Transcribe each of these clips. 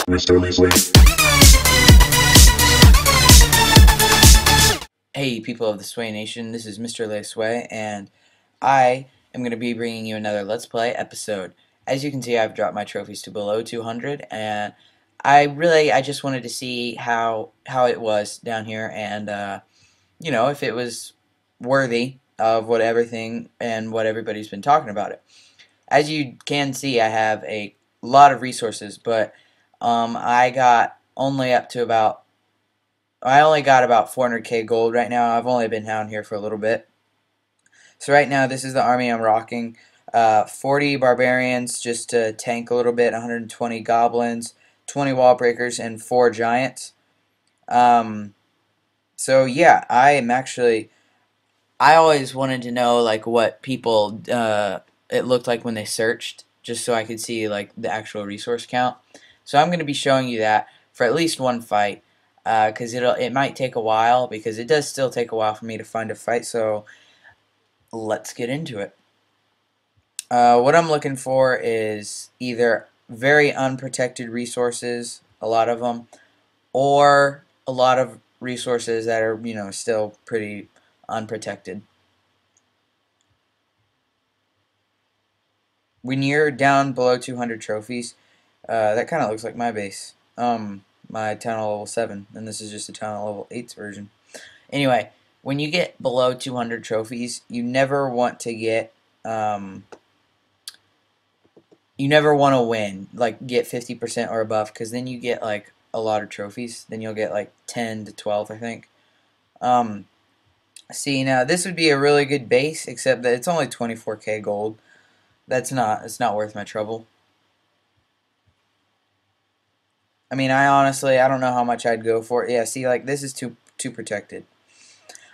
Mr. Leslie. Hey, people of the Sway Nation, this is Mr. Le Sway, and I am going to be bringing you another Let's Play episode. As you can see, I've dropped my trophies to below 200, and I just wanted to see how it was down here, and if it was worthy of what everything and what everybody's been talking about it. As you can see, I have a lot of resources, but I got only up to about I only got about 400k gold right now. I've only been down here for a little bit. So right now, this is the army I'm rocking. 40 barbarians just to tank a little bit, 120 goblins, 20 wall breakers, and 4 giants. Um, so yeah, I always wanted to know like what people it looked like when they searched, just so I could see like the actual resource count. So I'm going to be showing you that for at least one fight, because it might take a while, because it does still take a while for me to find a fight. So let's get into it. What I'm looking for is either very unprotected resources, a lot of them, or a lot of resources that are still pretty unprotected. When you're down below 200 trophies, that kind of looks like my base. My town hall level 7, and this is just a town hall level 8's version. Anyway, when you get below 200 trophies, you never want to win, like get 50% or above, because then you get like a lot of trophies. Then you'll get like 10 to 12, I think. Um, See, now this would be a really good base, except that it's only 24k gold. It's not worth my trouble. I mean, I don't know how much I'd go for it. Yeah, see, like this is too protected.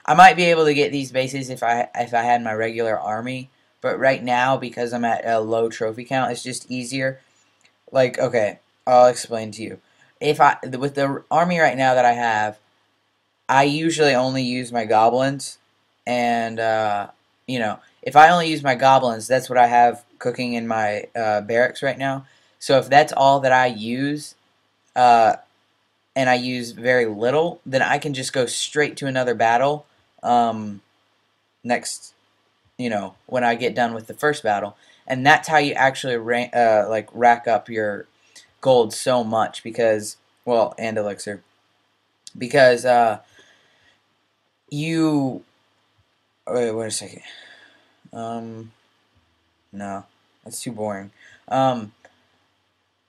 I might be able to get these bases if I had my regular army, but right now because I'm at a low trophy count, it's just easier. Like, okay, I'll explain to you. If I With the army right now that I have, I usually only use my goblins, and if I only use my goblins, that's what I have cooking in my barracks right now. So if that's all that I use, uh, and I use very little, then I can just go straight to another battle next, when I get done with the first battle. And that's how you actually rack up your gold so much, because, well, and elixir, because you, wait a second, um, no, that's too boring. Um,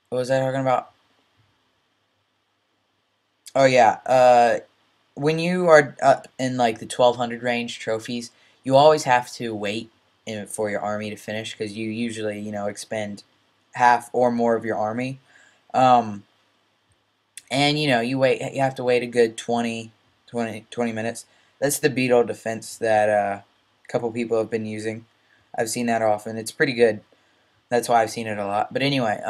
what was I talking about? Oh yeah, when you are up in like the 1200 range trophies, you always have to wait for your army to finish, because you usually, expend half or more of your army. Um, and you have to wait a good 20 minutes. That's the beetle defense that a couple people have been using. I've seen that often. It's pretty good. That's why I've seen it a lot. But anyway,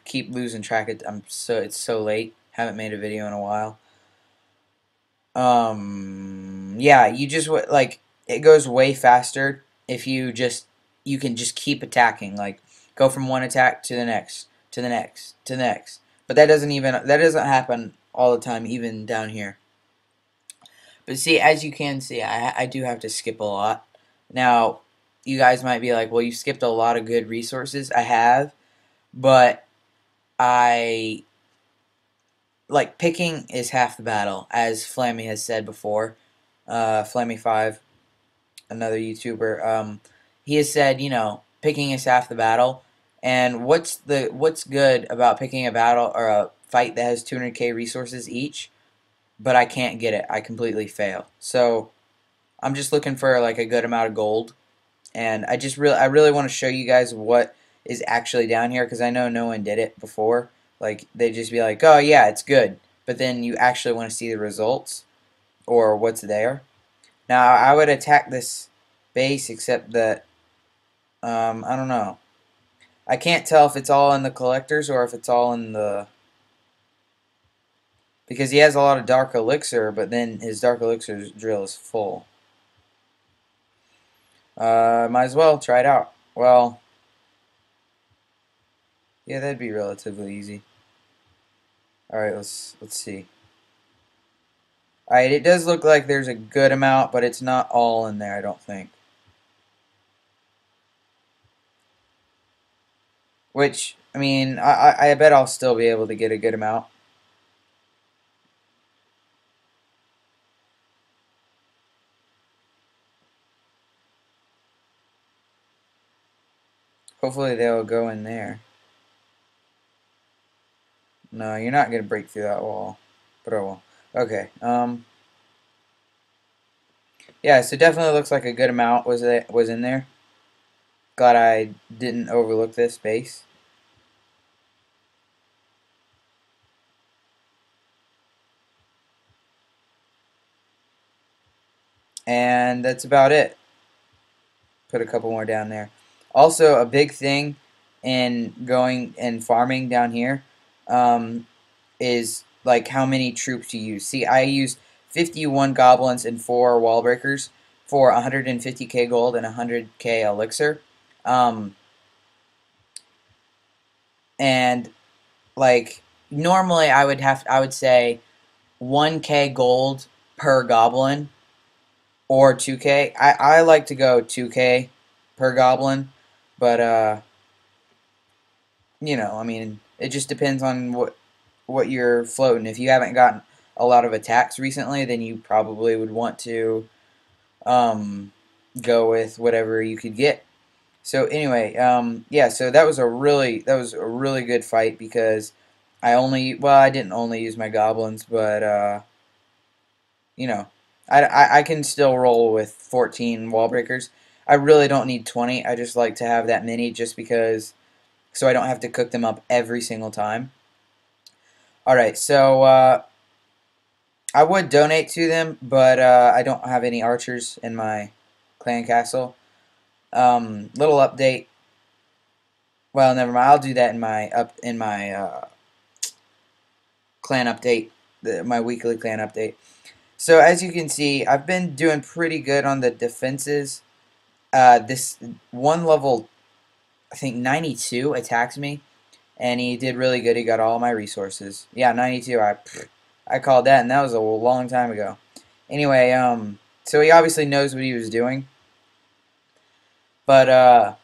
keep losing track of it's so late. Haven't made a video in a while. Yeah, you just like it goes way faster if you can just keep attacking, like go from one attack to the next, to the next, to the next. But that doesn't happen all the time, even down here. But see, as you can see, I do have to skip a lot. Now, you guys might be like, well, you skipped a lot of good resources. I have, but I like picking is half the battle, as Flammy has said before. Flammy5, another YouTuber, he has said, picking is half the battle. And what's good about picking a battle or a fight that has 200k resources each, but I can't get it. I completely fail. So I'm just looking for like a good amount of gold, and I really want to show you guys what is actually down here, because I know no one did it before. Like they just be like, oh yeah, it's good, but then you actually want to see the results or what's there. Now I would attack this base, except that I don't know. I can't tell if it's all in the collectors or if it's all in the, because he has a lot of dark elixir, but then his dark elixir drill is full. Might as well try it out. Well, Yeah, that'd be relatively easy. All right, let's see. All right, it does look like there's a good amount, but it's not all in there, I don't think. Which, I mean, I bet I'll still be able to get a good amount. Hopefully they'll go in there. No, you're not gonna break through that wall. But oh well. Okay. Yeah, so definitely looks like a good amount was in there. Glad I didn't overlook this base. And that's about it. Put a couple more down there. Also, a big thing in going and farming down here um, is like how many troops you use. See, I used 51 goblins and 4 wall breakers for 150k gold and 100k elixir. Um, and like normally I would say 1k gold per goblin or 2k. I like to go 2k per goblin, but I mean, it just depends on what you're floating. If you haven't gotten a lot of attacks recently, then you probably would want to um, go with whatever you could get. So anyway, yeah. So that was a really good fight because I didn't only use my goblins, but you know, I can still roll with 14 wall breakers. I really don't need 20. I just like to have that many just because so I don't have to cook them up every single time. All right, so I would donate to them, but I don't have any archers in my clan castle. Little update. Well, never mind. I'll do that in my clan update, my weekly clan update. So as you can see, I've been doing pretty good on the defenses. This one level, I think 92 attacked me, and he did really good. He got all my resources. Yeah, 92. I called that, and that was a long time ago. Anyway, so he obviously knows what he was doing. But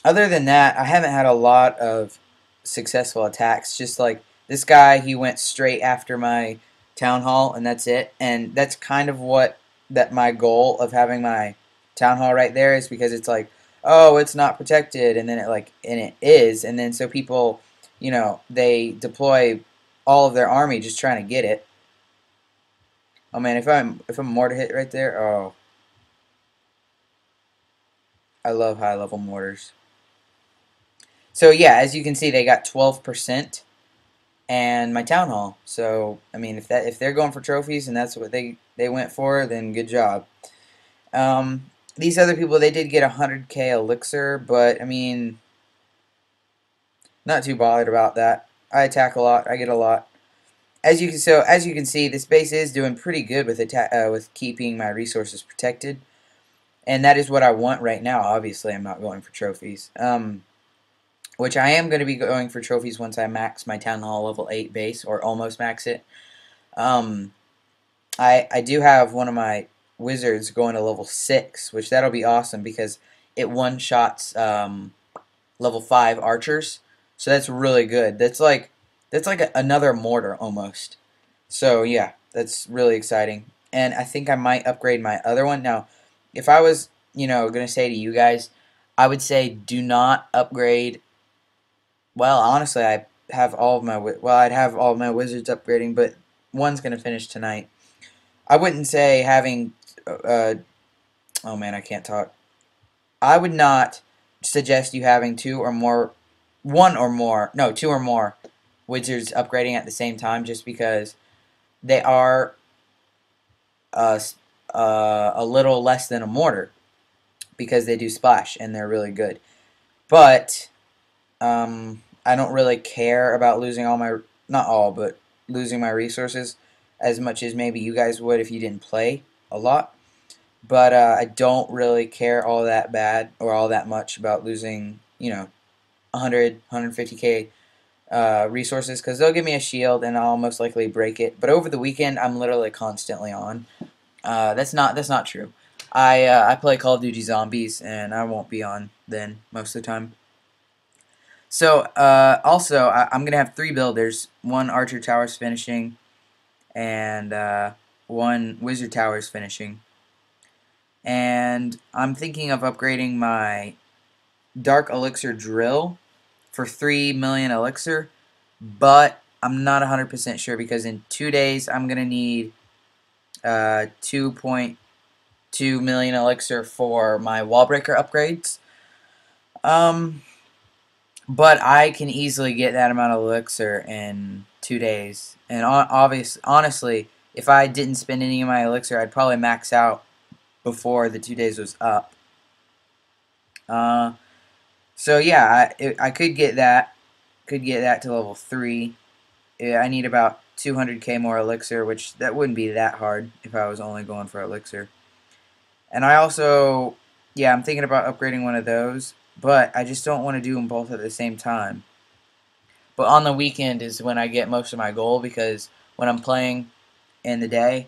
other than that, I haven't had a lot of successful attacks. Just like this guy, he went straight after my town hall, and that's it. And that's kind of what that my goal of having my town hall right there is because it's like, oh, it's not protected, and then it is, and then so people, they deploy all of their army just trying to get it. Oh man, if I'm mortar hit right there, oh, I love high level mortars. So yeah, as you can see, they got 12% and my town hall. So I mean, if they're going for trophies and that's what they went for, then good job. These other people they did get 100k elixir, but I mean, not too bothered about that. I attack a lot. I get a lot. As you can see, this base is doing pretty good with keeping my resources protected, and that is what I want right now. Obviously, I'm not going for trophies. Which I am going to be going for trophies once I max my Town Hall level 8 base, or almost max it. Um, I do have one of my wizards going to level 6, which that'll be awesome because it one-shots level 5 archers. So that's really good. That's like another mortar almost. So yeah, that's really exciting. And I think I might upgrade my other one. Now, if I was, going to say to you guys, I would say do not upgrade. Well, honestly, I'd have all of my wizards upgrading, but one's gonna finish tonight. I wouldn't say having. Oh man, I can't talk. I would not suggest you having one or more, no, two or more wizards upgrading at the same time, just because they are uh, a little less than a mortar because they do splash and they're really good. But I don't really care about losing not all, but losing my resources as much as maybe you guys would if you didn't play a lot. But I don't really care all that bad or all that much about losing, 100, 150k resources, because they'll give me a shield and I'll most likely break it. But over the weekend, I'm literally constantly on. That's not true. I play Call of Duty Zombies and I won't be on then most of the time. So also I'm gonna have 3 builders. One Archer Towers finishing, and one Wizard Towers finishing. And I'm thinking of upgrading my Dark Elixir Drill for 3 million elixir, but I'm not 100% sure because in 2 days I'm gonna need 2.2 million elixir for my wall breaker upgrades. But I can easily get that amount of elixir in 2 days. And honestly, if I didn't spend any of my elixir, I'd probably max out before the 2 days was up. So yeah, I could get that. Could get that to level 3. Yeah, I need about 200k more elixir, which that wouldn't be that hard if I was only going for elixir. And I also, yeah, I'm thinking about upgrading one of those, but I just don't want to do them both at the same time. But on the weekend is when I get most of my gold, because when I'm playing in the day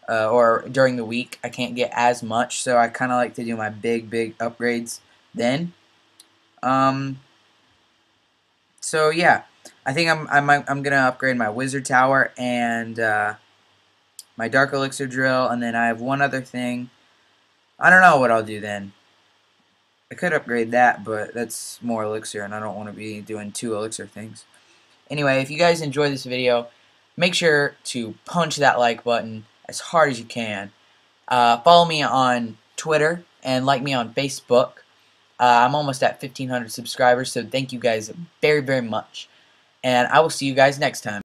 or during the week, I can't get as much, so I kind of like to do my big upgrades then. Um, so yeah, I think I'm gonna upgrade my Wizard Tower and my Dark Elixir Drill, and then I have one other thing. I don't know what I'll do then. I could upgrade that, but that's more elixir, and I don't want to be doing 2 elixir things. Anyway, if you guys enjoyed this video, make sure to punch that like button as hard as you can. Follow me on Twitter and like me on Facebook. I'm almost at 1,500 subscribers, so thank you guys very much. And I will see you guys next time.